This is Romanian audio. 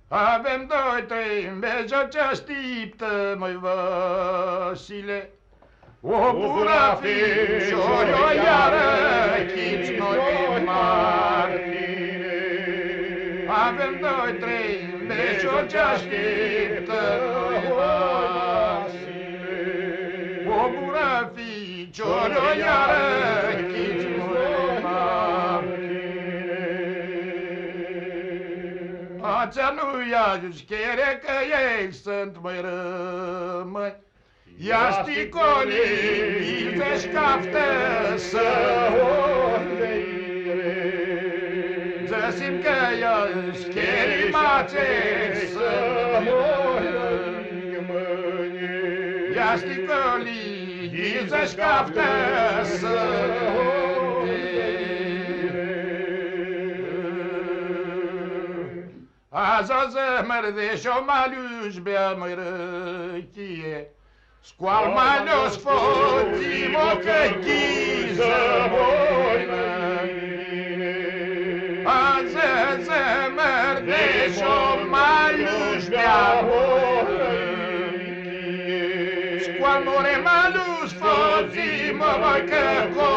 Avem doi, trei în beja ce stiptă, măi Vasile. O bună fișori, o iară, chici noi mari. Avem doi, trei în beja ce stiptă, măi Vasile. O bună fișori, o iară, chici noi mari. Acea nu-i ajuns chere că ei sunt mai rămâni. Ia sticolii, te șcaftă să să simt că eu scheri mace să ia sticolii, te șcaftă să Azi o zămărdeș o maliuș bea măi răchie, scoal malios foții o căchiză voi măine. Azi o zămărdeș o maliuș bea măi răchie, scoal more maliuș foții mă voi căchiză